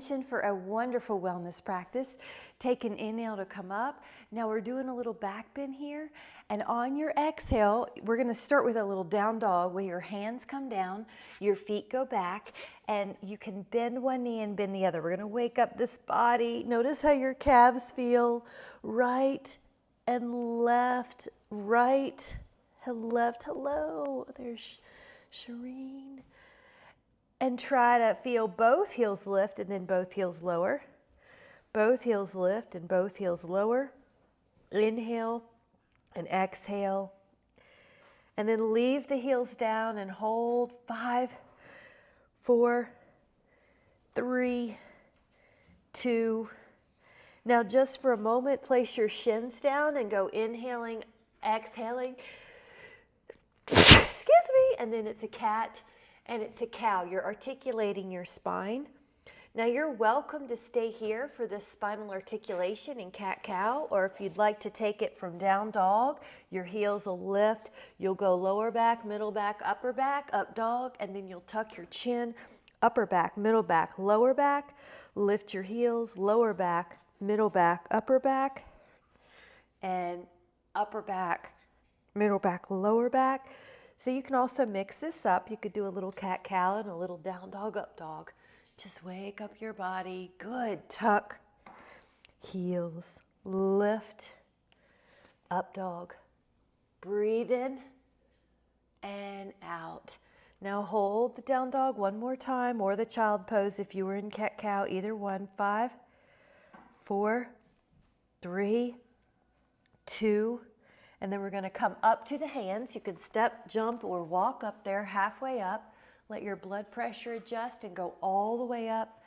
For a wonderful wellness practice. Take an inhale to come up. Now we're doing a little back bend here, and on your exhale we're going to start with a little down dog where your hands come down, your feet go back, and you can bend one knee and bend the other. We're going to wake up this body. Notice how your calves feel. Right and left, right and left. Hello, there's Shireen. And try to feel both heels lift and then both heels lower. Both heels lift and both heels lower. Inhale and exhale. And then leave the heels down and hold. 5, 4, 3, 2. Now just for a moment, place your shins down and go inhaling, exhaling. Excuse me. And then it's a cat. And it's a cow. You're articulating your spine. Now you're welcome to stay here for this spinal articulation in cat-cow, or if you'd like to take it from down dog, your heels will lift. You'll go lower back, middle back, up dog, and then you'll tuck your chin, upper back, middle back, lower back. Lift your heels, lower back, middle back, and upper back, middle back, lower back. So you can also mix this up. You could do a little cat-cow and a little down dog, up dog. Just wake up your body. Good. Tuck, heels, lift, up dog. Breathe in and out. Now hold the down dog one more time, or the child pose if you were in cat-cow, either one. 5, 4, 3, 2, and then we're going to come up to the hands. You can step, jump, or walk up there halfway up. Let your blood pressure adjust and go all the way up.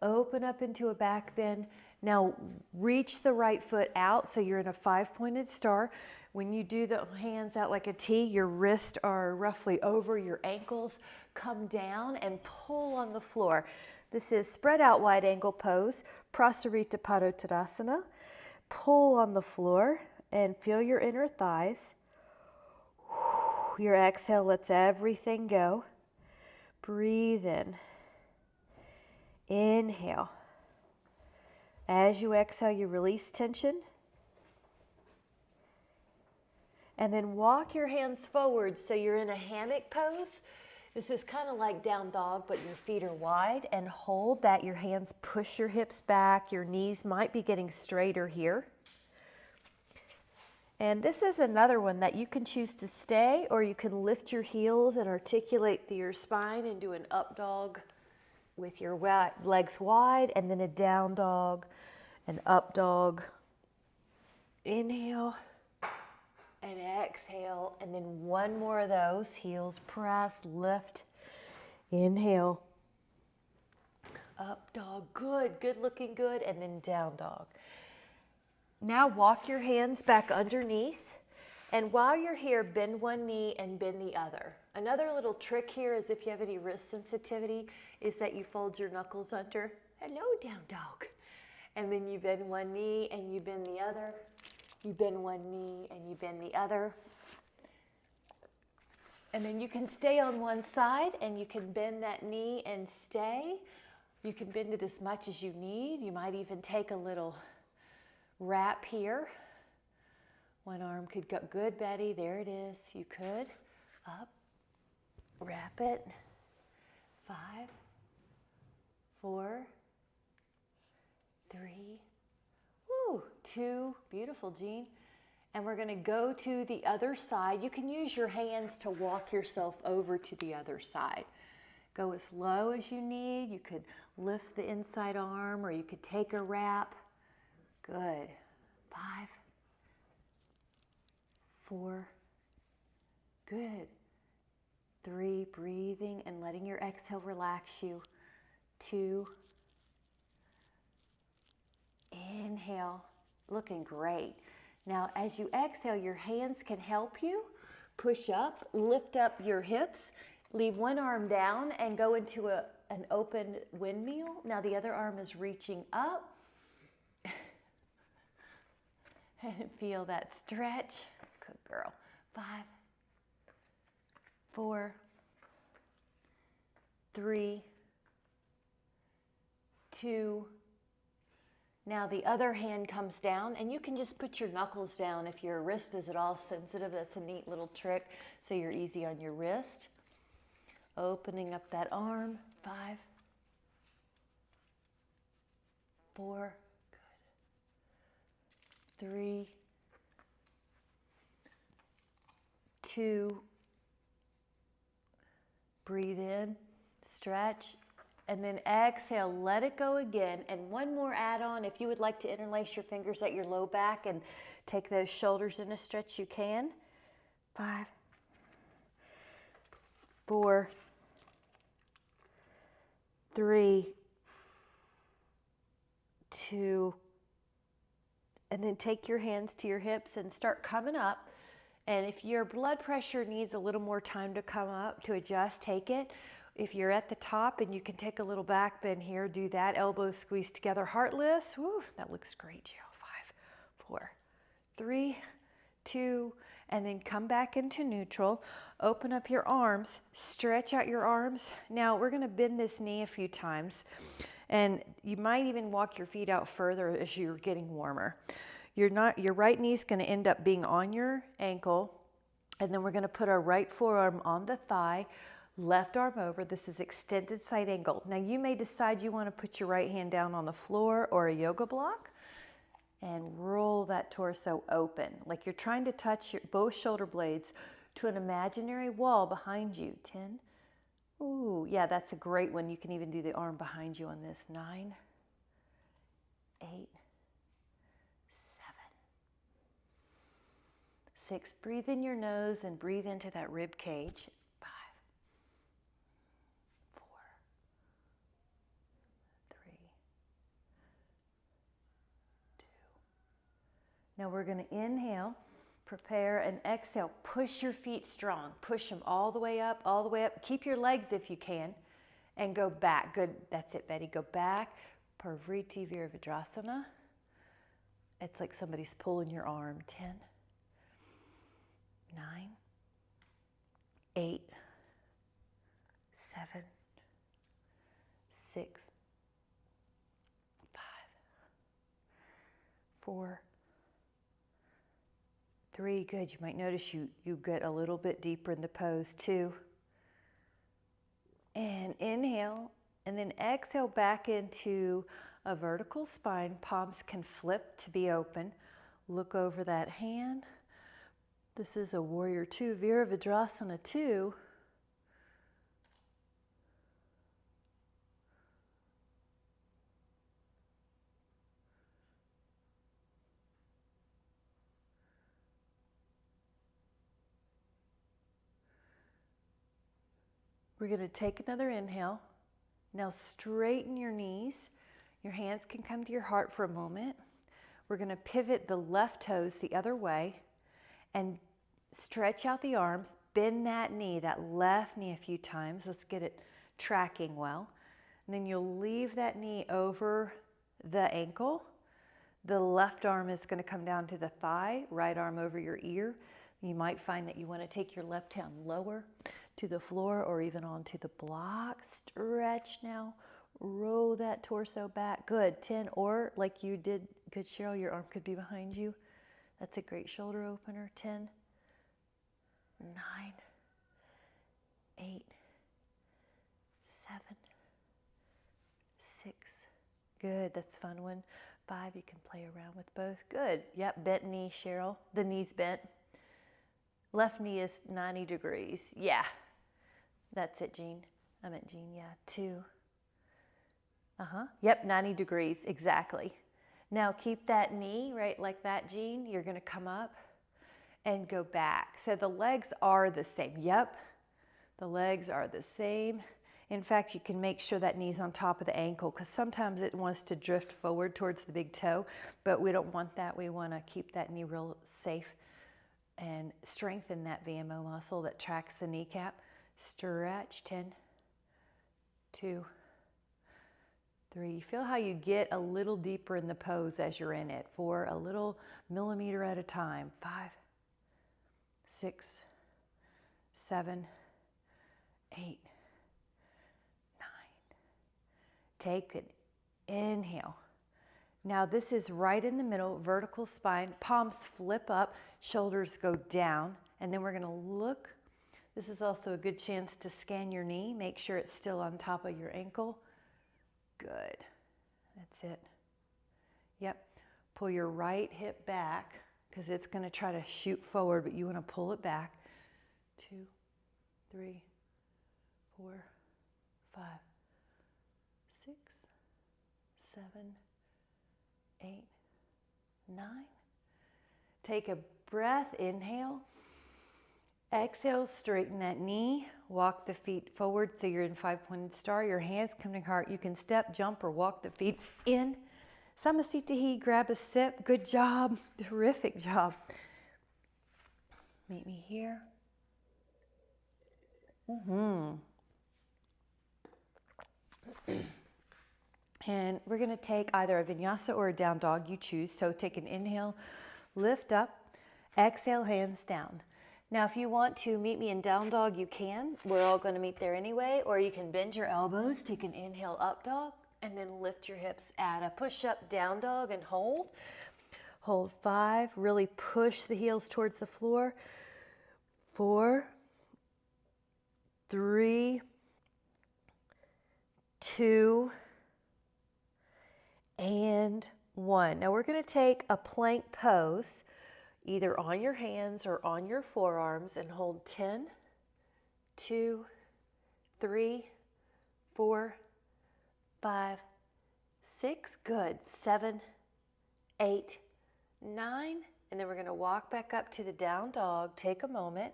Open up into a back bend. Now reach the right foot out so you're in a 5-pointed star. When you do the hands out like a T, your wrists are roughly over your ankles. Come down and pull on the floor. This is spread out wide angle pose, Prasarita Padottanasana. Pull on the floor and feel your inner thighs. Your exhale lets everything go. Breathe in. Inhale. As you exhale, you release tension. And then walk your hands forward so you're in a hammock pose. This is kind of like down dog, but your feet are wide, and hold that. Your hands push your hips back. Your knees might be getting straighter here. And this is another one that you can choose to stay, or you can lift your heels and articulate through your spine and do an up dog with your legs wide, and then a down dog, an up dog. Inhale and exhale, and then one more of those. Heels press, lift. Inhale. Up dog, good, good looking good, and then down dog. Now walk your hands back underneath, and while you're here, bend one knee and bend the other. Another little trick here is, if you have any wrist sensitivity, is that you fold your knuckles under. Hello, down dog. And then you bend one knee and you bend the other. You bend one knee and you bend the other. And then you can stay on one side and you can bend that knee and stay. You can bend it as much as you need. You might even take a little wrap here. One arm could go. Good, Betty. There it is. You could. Up. Wrap it. 5, 4, 3, 2. Beautiful, Jean. And we're going to go to the other side. You can use your hands to walk yourself over to the other side. Go as low as you need. You could lift the inside arm, or you could take a wrap. Good. 5, 4, good. 3, breathing and letting your exhale relax you. 2, inhale, looking great. Now as you exhale, your hands can help you. Push up, lift up your hips, leave one arm down and go into an open windmill. Now the other arm is reaching up. And feel that stretch. Good girl. 5, 4, 3, 2. Now the other hand comes down, and you can just put your knuckles down if your wrist is at all sensitive. That's a neat little trick, so you're easy on your wrist. Opening up that arm. 5, 4, good. 3, 2, breathe in, stretch, and then exhale, let it go again. And one more add-on, if you would like to interlace your fingers at your low back and take those shoulders in a stretch, you can. 5, 4, 3, 2, and then take your hands to your hips and start coming up. And if your blood pressure needs a little more time to come up, to adjust, take it. If you're at the top and you can take a little back bend here, do that. Elbows squeezed together, heart lifts. Woo, that looks great, Jill. 5, 4, 3, 2, and then come back into neutral. Open up your arms, stretch out your arms. Now we're gonna bend this knee a few times, and you might even walk your feet out further as you're getting warmer. Your right knee is gonna end up being on your ankle, and then we're gonna put our right forearm on the thigh, left arm over. This is extended side angle. Now you may decide you want to put your right hand down on the floor or a yoga block and roll that torso open, like you're trying to touch both shoulder blades to an imaginary wall behind you. 10. Ooh, yeah, that's a great one. You can even do the arm behind you on this. 9, 8, 7, 6. Breathe in your nose and breathe into that rib cage. 5, 4, 3, 2. Now we're going to inhale, prepare, and exhale. Push your feet strong. Push them all the way up, all the way up. Keep your legs if you can, and go back. Good. That's it, Betty. Go back. Pravriti Virabhadrasana. It's like somebody's pulling your arm. 10, 9, 8, 7, 6, 5, 4, 3. Good. You might notice you get a little bit deeper in the pose. 2. And inhale, and then exhale back into a vertical spine. Palms can flip to be open. Look over that hand. This is a warrior 2, Virabhadrasana 2. We're going to take another inhale. Now straighten your knees. Your hands can come to your heart for a moment. We're going to pivot the left toes the other way and stretch out the arms. Bend that knee, that left knee a few times. Let's get it tracking well. And then you'll leave that knee over the ankle. The left arm is going to come down to the thigh, right arm over your ear. You might find that you want to take your left hand lower to the floor or even onto the block. Stretch now. Roll that torso back. Good. 10, or like you did, good, Cheryl, your arm could be behind you. That's a great shoulder opener. 10, 9, 8, 7, 6. Good. That's a fun one. 5, you can play around with both. Good. Yep, bent knee, Cheryl. The knee's bent. Left knee is 90 degrees. Yeah. That's it, Jean. I meant Jean, yeah. 2. Yep, 90 degrees, exactly. Now keep that knee right like that, Jean. You're going to come up and go back. So the legs are the same. Yep, the legs are the same. In fact, you can make sure that knee's on top of the ankle because sometimes it wants to drift forward towards the big toe, but we don't want that. We want to keep that knee real safe and strengthen that VMO muscle that tracks the kneecap. Stretch. 10, 2, 3. You feel how you get a little deeper in the pose as you're in it. 4, a little millimeter at a time. 5, 6, 7, 8, 9. Take it. Inhale. Now this is right in the middle, vertical spine, palms flip up, shoulders go down, and then we're gonna look. This is also a good chance to scan your knee. Make sure it's still on top of your ankle. Good. That's it. Yep. Pull your right hip back because it's going to try to shoot forward, but you want to pull it back. 2, 3, 4, 5, 6, 7, 8, 9. Take a breath. Inhale. Exhale, straighten that knee, walk the feet forward so you're in 5-pointed star. Your hands come to heart. You can step, jump, or walk the feet in. Samasthiti, grab a sip. Good job. Terrific job. Meet me here. And we're going to take either a vinyasa or a down dog, you choose. So take an inhale, lift up, exhale, hands down. Now, if you want to meet me in down dog, you can. We're all going to meet there anyway. Or you can bend your elbows, take an inhale, up dog, and then lift your hips, add a push-up, down dog, and hold. Hold 5. Really push the heels towards the floor. 4, 3, 2, and 1. Now, we're going to take a plank pose, either on your hands or on your forearms, and hold 10, 2, 3, 4, 5, 6, good, 7, 8, 9, and then we're going to walk back up to the down dog. Take a moment,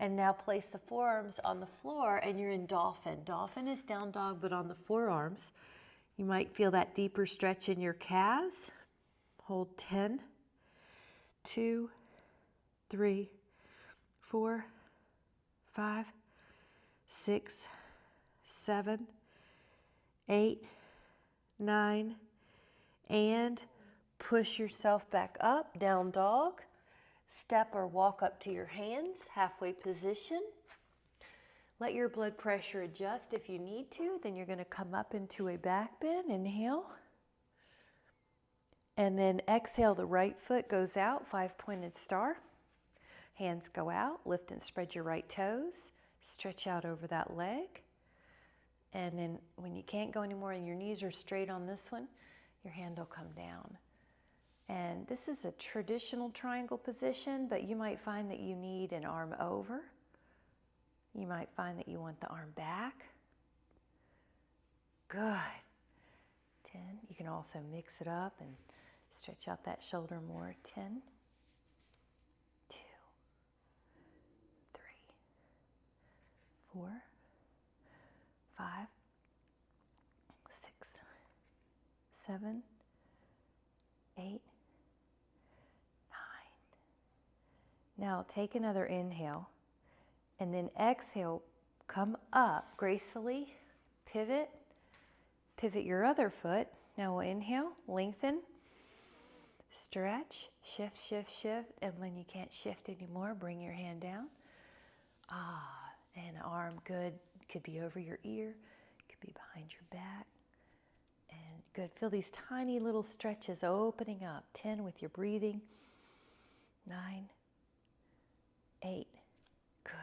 and now place the forearms on the floor, and you're in dolphin. Dolphin is down dog, but on the forearms. You might feel that deeper stretch in your calves. Hold 10, 2, 3, 4, 5, 6, 7, 8, 9, and push yourself back up, down dog. Step or walk up to your hands, halfway position. Let your blood pressure adjust if you need to. Then you're going to come up into a back bend. Inhale. And then exhale, the right foot goes out, 5-pointed star. Hands go out, lift and spread your right toes. Stretch out over that leg. And then when you can't go anymore and your knees are straight on this one, your hand will come down. And this is a traditional triangle position, but you might find that you need an arm over. You might find that you want the arm back. Good. 10. You can also mix it up and stretch out that shoulder more. 10, 2, 3, 4, 5, 6, 7, 8, 9. Now take another inhale, and then exhale, come up gracefully, pivot your other foot. Now we'll inhale, lengthen, stretch, shift, shift, shift, and when you can't shift anymore, bring your hand down. And arm, good, could be over your ear, could be behind your back. And good, feel these tiny little stretches opening up. 10 with your breathing. 9, 8, good.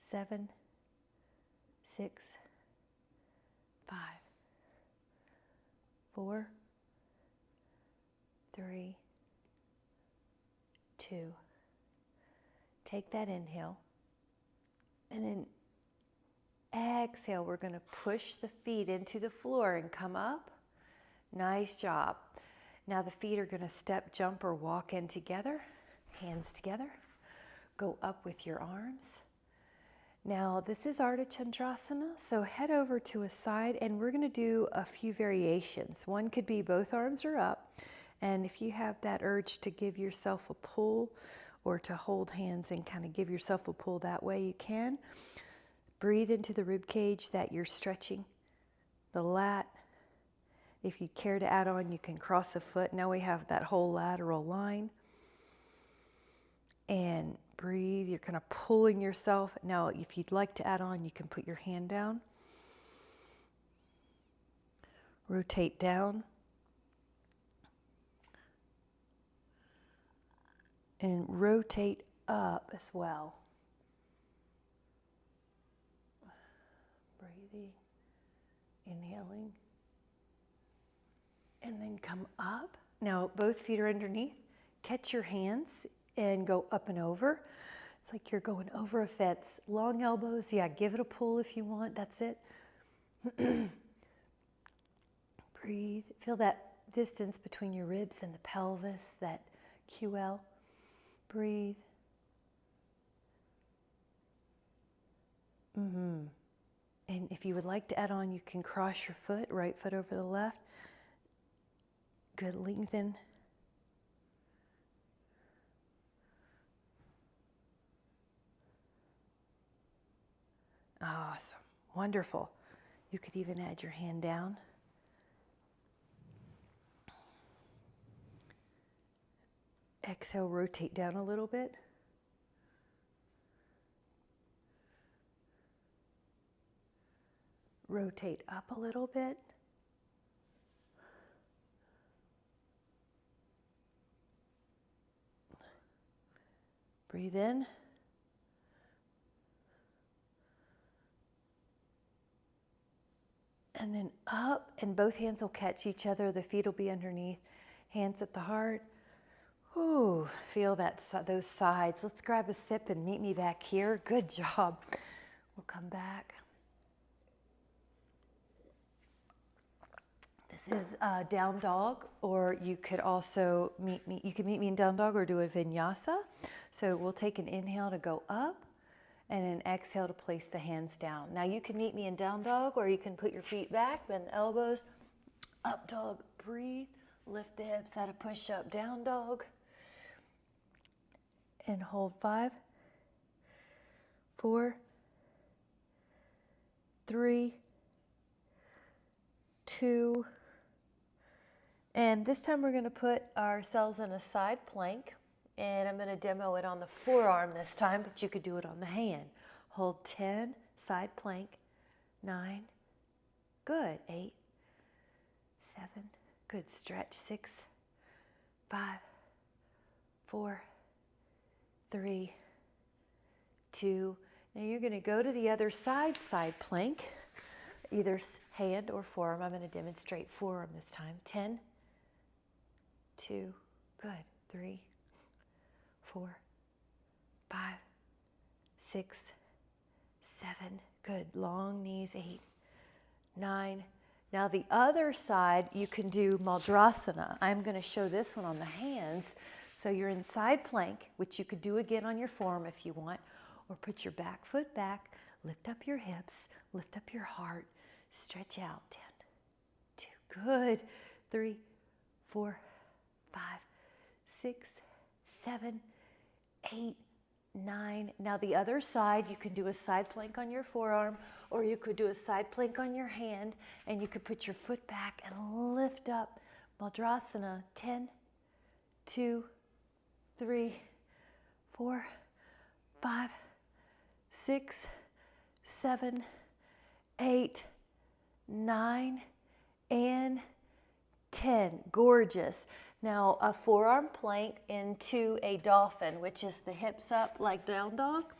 7, 6, 5, 4, 3, 2. Take that inhale. And then exhale, we're going to push the feet into the floor and come up. Nice job. Now the feet are going to step, jump, or walk in together. Hands together. Go up with your arms. Now this is Ardha Chandrasana, so head over to a side and we're going to do a few variations. One could be both arms are up, and if you have that urge to give yourself a pull or to hold hands and kind of give yourself a pull that way, you can. Breathe into the rib cage that you're stretching the lat. If you care to add on, you can cross a foot. Now we have that whole lateral line. And breathe, you're kind of pulling yourself. Now, if you'd like to add on, you can put your hand down. Rotate down. And rotate up as well. Breathing, inhaling, and then come up. Now both feet are underneath. Catch your hands and go up and over. It's like you're going over a fence. Long elbows, yeah, give it a pull if you want, that's it. Breathe, feel that distance between your ribs and the pelvis, that QL. Breathe. And if you would like to add on, you can cross your foot, right foot over the left. Good, lengthen. Awesome, wonderful. You could even add your hand down. Exhale, rotate down a little bit. Rotate up a little bit. Breathe in. And then up, and both hands will catch each other. The feet will be underneath. Hands at the heart. Ooh, feel that, those sides. Let's grab a sip and meet me back here. Good job. We'll come back. This is down dog, or you could also meet me in down dog or do a vinyasa. So we'll take an inhale to go up and an exhale to place the hands down. Now you can meet me in down dog, or you can put your feet back, bend the elbows, up dog, breathe, lift the hips out of push up, down dog, and hold 5, 4, 3, 2, and this time we're going to put ourselves in a side plank, and I'm going to demo it on the forearm this time, but you could do it on the hand. Hold 10, side plank, 9, good, 8, 7, good, stretch, 6, 5, 4, 3, 2. Now you're going to go to the other side plank, either hand or forearm. I'm going to demonstrate forearm this time. 10, 2, good, 3, 4, 5, 6, 7, good, long knees, 8, 9. Now the other side, you can do Madrasana. I'm going to show this one on the hands. So you're in side plank, which you could do again on your forearm if you want, or put your back foot back, lift up your hips, lift up your heart, stretch out, 10, 2, good, 3, 4, 5, 6, 7, 8, 9. Now the other side, you can do a side plank on your forearm, or you could do a side plank on your hand, and you could put your foot back and lift up, Madrasana, 10, 2, 3, 4, 5, 6, 7, 8, 9, and 10. Gorgeous. Now a forearm plank into a dolphin, which is the hips up like down dog,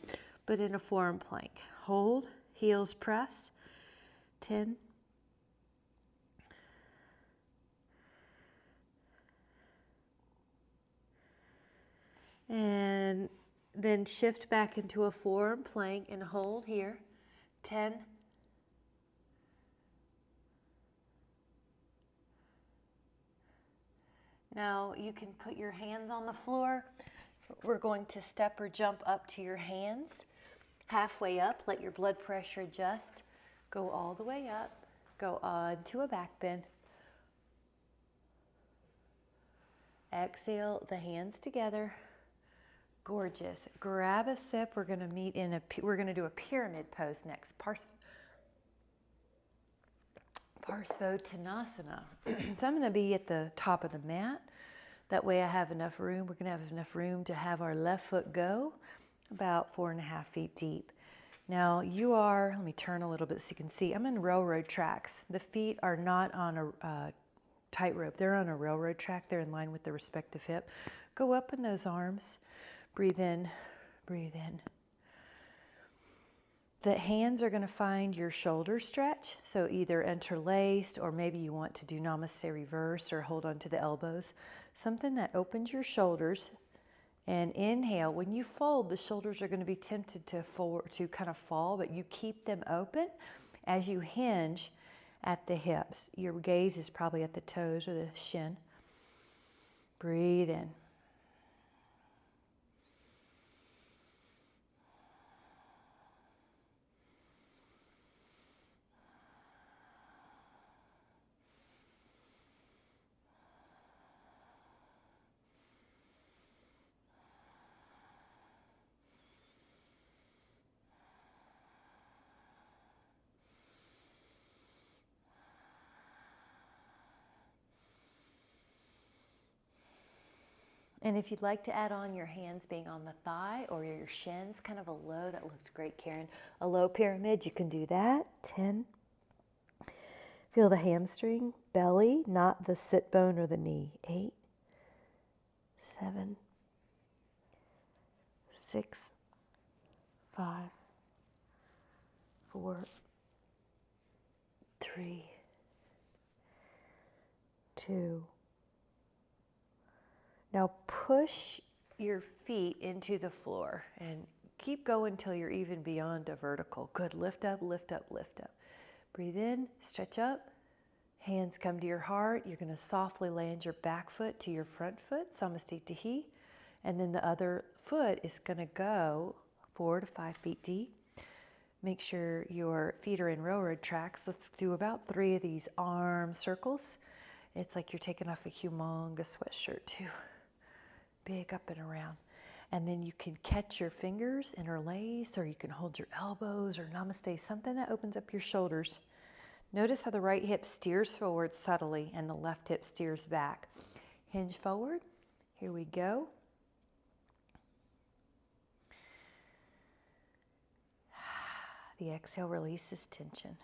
but in a forearm plank. Hold, heels pressed, 10, and then shift back into a forearm plank and hold here, 10, now you can put your hands on the floor. We're going to step or jump up to your hands. Halfway up, let your blood pressure adjust. Go all the way up. Go on to a back bend. Exhale, the hands together. Gorgeous. Grab a sip. We're going to meet in we're going to do a pyramid pose next. Parsvottanasana. So I'm going to be at the top of the mat. That way I have enough room. We're going to have enough room to have our left foot go about 4.5 feet deep. Now you are, let me turn a little bit so you can see, I'm in railroad tracks. The feet are not on a tightrope. They're on a railroad track. They're in line with the respective hip. Go up in those arms. Breathe in, breathe in. The hands are going to find your shoulder stretch, so either interlaced or maybe you want to do Namaste reverse or hold on to the elbows. Something that opens your shoulders. And inhale. When you fold, the shoulders are going to be tempted to kind of fall, but you keep them open as you hinge at the hips. Your gaze is probably at the toes or the shin. Breathe in. And if you'd like to add on your hands being on the thigh or your shins, kind of a low, that looks great, Karen. A low pyramid, you can do that. 10. Feel the hamstring, belly, not the sit bone or the knee. 8, 7, 6, 5, 4, 3, 2. Now push your feet into the floor and keep going until you're even beyond a vertical. Good. Lift up, lift up, lift up. Breathe in, stretch up. Hands come to your heart. You're going to softly land your back foot to your front foot, Samastitihi. And then the other foot is going to go 4 to 5 feet deep. Make sure your feet are in railroad tracks. Let's do about 3 of these arm circles. It's like you're taking off a humongous sweatshirt too. Big up and around. And then you can catch your fingers, interlace, or you can hold your elbows or namaste, something that opens up your shoulders. Notice how the right hip steers forward subtly and the left hip steers back. Hinge forward. Here we go. The exhale releases tension.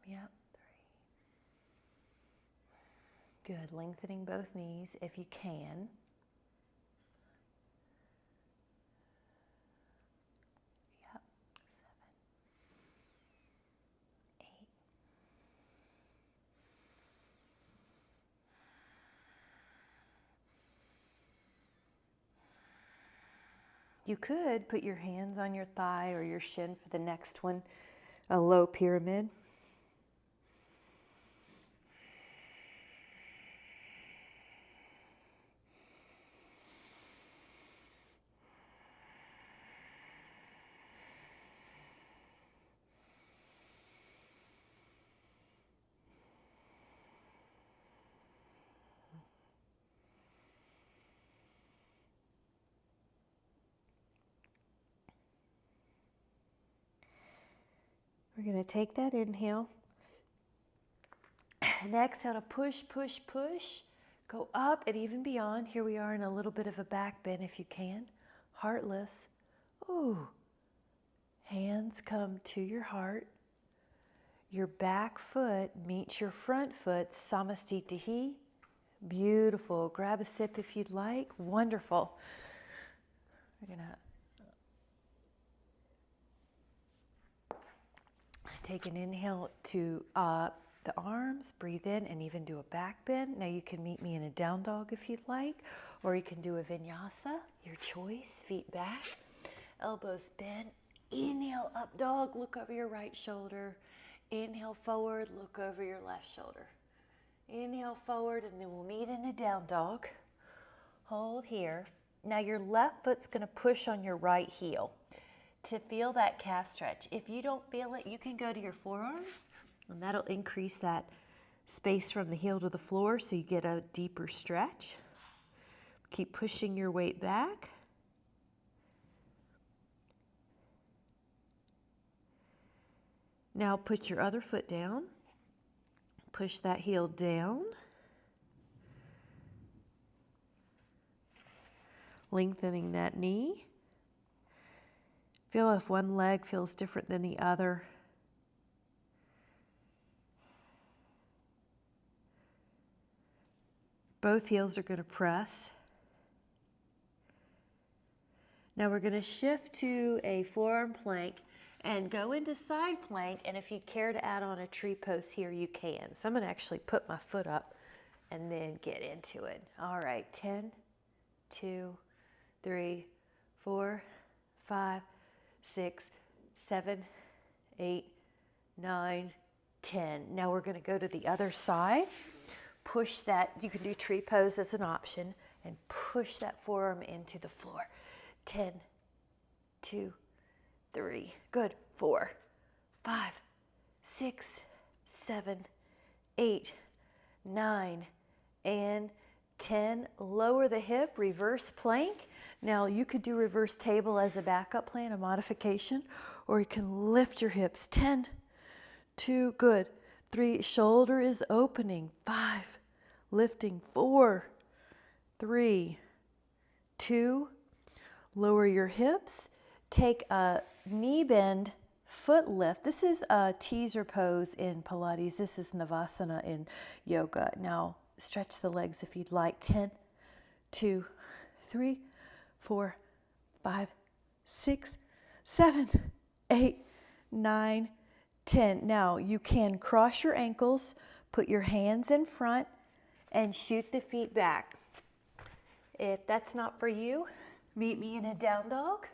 Yep, 3. Good, lengthening both knees if you can. Yep, 7, 8. You could put your hands on your thigh or your shin for the next one, a low pyramid. We're going to take that inhale and exhale to push, push, push. Go up and even beyond. Here we are in a little bit of a back bend if you can. Heartless. Ooh. Hands come to your heart. Your back foot meets your front foot, Samastitihi. Beautiful. Grab a sip if you'd like. Wonderful. We're going to take an inhale to the arms, breathe in and even do a back bend. Now you can meet me in a down dog if you'd like, or you can do a vinyasa, your choice, feet back, elbows bent. Inhale, up dog, look over your right shoulder. Inhale forward, look over your left shoulder. Inhale forward, and then we'll meet in a down dog. Hold here. Now your left foot's gonna push on your right heel to feel that calf stretch. If you don't feel it, you can go to your forearms, and that'll increase that space from the heel to the floor so you get a deeper stretch. Keep pushing your weight back. Now put your other foot down. Push that heel down. Lengthening that knee. Feel if one leg feels different than the other. Both heels are going to press. Now we're going to shift to a forearm plank and go into side plank, and if you care to add on a tree pose here, you can. So I'm going to actually put my foot up and then get into it. All right, 10, 2, 3, 4, 5, 6, 7, 8, 9, 10. Now we're going to go to the other side. Push that, you can do tree pose as an option, and push that forearm into the floor. 10, 2, 3, good, 4, 5, 6, 7, 8, 9, and 10. Lower the hip, reverse plank. Now you could do reverse table as a backup plan, a modification, or you can lift your hips. 10, 2, good, 3, shoulder is opening. 5, lifting. 4, 3, 2, lower your hips. Take a knee bend, foot lift. This is a teaser pose in Pilates. This is Navasana in yoga. Now stretch the legs if you'd like. 10, 2, 3, 4, 5, 6, 7, 8, 9, 10. Now you can cross your ankles, put your hands in front, and shoot the feet back. If that's not for you, meet me in a down dog.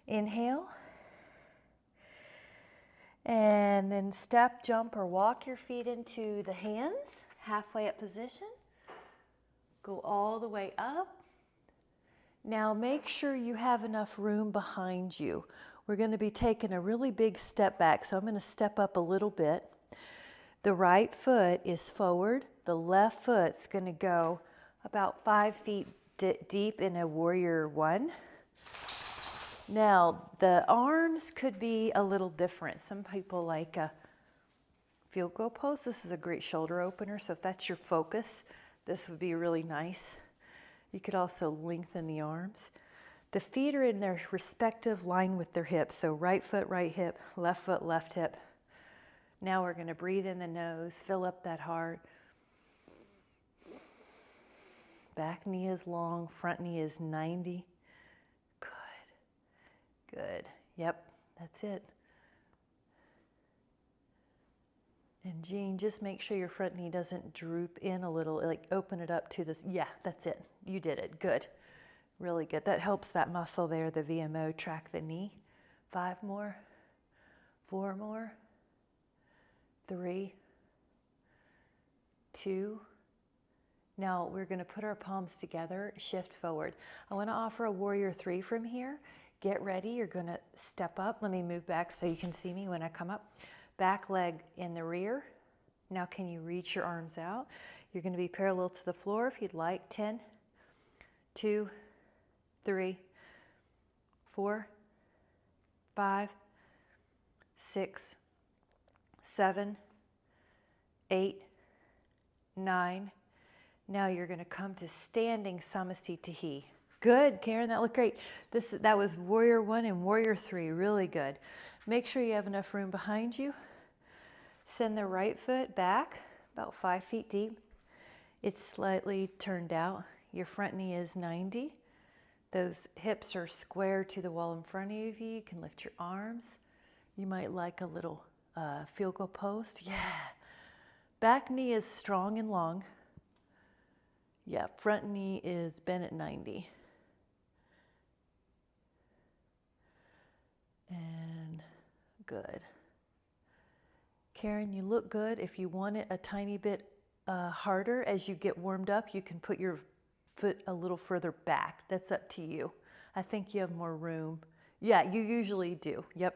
Inhale. And then step, jump, or walk your feet into the hands, halfway up position. Go all the way up. Now make sure you have enough room behind you. We're going to be taking a really big step back, so I'm going to step up a little bit. The right foot is forward. The left foot's going to go about 5 feet deep in a warrior one. Now, the arms could be a little different. Some people like a field goal pose. This is a great shoulder opener, so if that's your focus, this would be really nice. You could also lengthen the arms. The feet are in their respective line with their hips, so right foot, right hip, left foot, left hip. Now we're going to breathe in the nose, fill up that heart. Back knee is long, front knee is 90. Good. Yep, that's it. And Jean, just make sure your front knee doesn't droop in a little, like open it up to this. Yeah, that's it. You did it. Good. Really good. That helps that muscle there, the VMO, track the knee. 5 more. 4 more. 3. 2. Now we're going to put our palms together, shift forward. I want to offer a warrior 3 from here. Get ready, you're gonna step up. Let me move back so you can see me when I come up. Back leg in the rear. Now can you reach your arms out? You're gonna be parallel to the floor if you'd like. 10, 2, 3, 4, 5, 6, 7, 8, 9. Now you're gonna come to standing Samasthiti. Good, Karen, that looked great. That was warrior 1 and warrior 3, really good. Make sure you have enough room behind you. Send the right foot back, about 5 feet deep. It's slightly turned out. Your front knee is 90. Those hips are square to the wall in front of you. You can lift your arms. You might like a little field goal post. Yeah. Back knee is strong and long. Yeah, front knee is bent at 90. And good. Karen, you look good. If you want it a tiny bit harder as you get warmed up, you can put your foot a little further back. That's up to you. I think you have more room. Yeah, you usually do. Yep,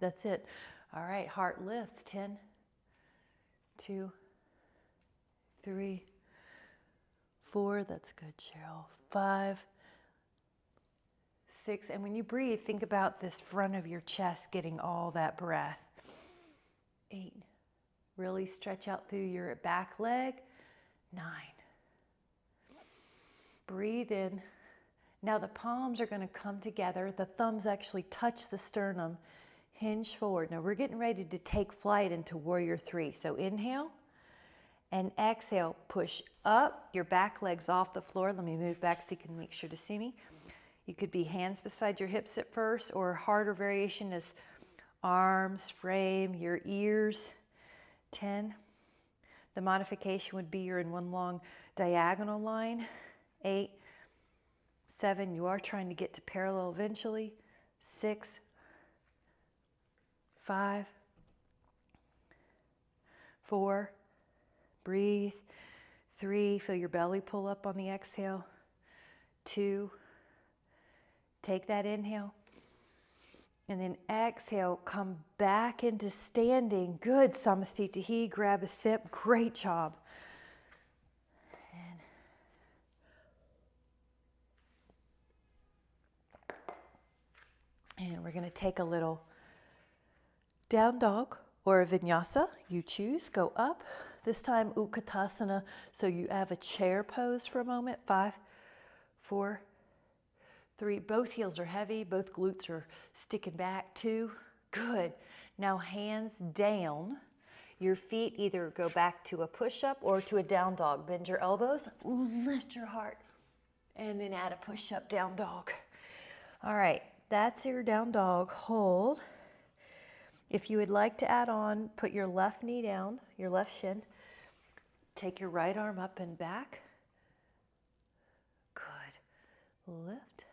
that's it. All right, heart lifts. 10, 2, 3, 4. That's good, Cheryl. 5, 6, and when you breathe, think about this front of your chest getting all that breath. 8, really stretch out through your back leg. 9, Breathe in. Now the palms are going to come together. The thumbs actually touch the sternum. Hinge forward. Now we're getting ready to take flight into Warrior 3. So inhale and exhale. Push up. Your back legs off the floor. Let me move back so you can make sure to see me. You could be hands beside your hips at first, or a harder variation is arms, frame, your ears. 10. The modification would be you're in one long diagonal line. 8. 7. You are trying to get to parallel eventually. 6. 5. 4. Breathe. 3. Feel your belly pull up on the exhale. 2. Take that inhale. And then exhale, come back into standing. Good, Samastitihi. Grab a sip. Great job. And we're going to take a little down dog or a vinyasa. You choose. Go up. This time, Utkatasana. So you have a chair pose for a moment. 5, 4, 3. Both heels are heavy. Both glutes are sticking back. 2. Good. Now hands down. Your feet either go back to a push-up or to a down dog. Bend your elbows. Lift your heart. And then add a push-up down dog. All right. That's your down dog. Hold. If you would like to add on, put your left knee down, your left shin. Take your right arm up and back. Good. Lift.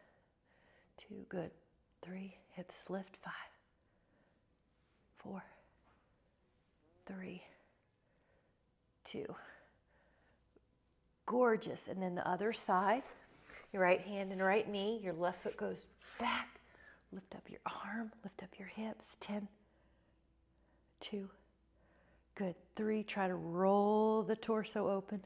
2. Good. 3. Hips lift. 5, 4, 3, 2. Gorgeous. And then the other side. Your right hand and right knee. Your left foot goes back. Lift up your arm, lift up your hips. 10, 2, good. 3, try to roll the torso open.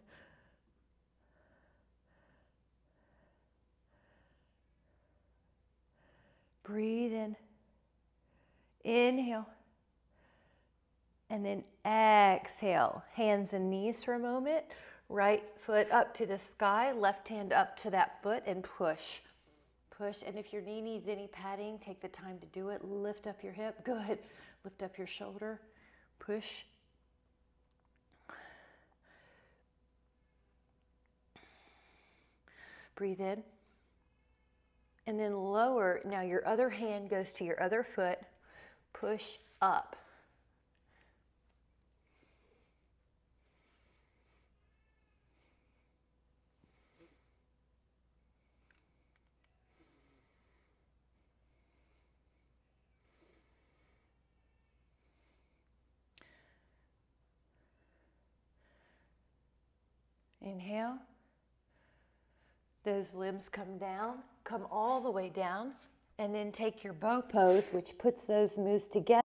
Breathe in. Inhale. And then exhale. Hands and knees for a moment. Right foot up to the sky, left hand up to that foot and push. Push, and if your knee needs any padding, take the time to do it. Lift up your hip. Good. Lift up your shoulder. Push. Breathe in. And then lower. Now your other hand goes to your other foot. Push up. Inhale. Those limbs come down, come all the way down, and then take your bow pose, which puts those moves together.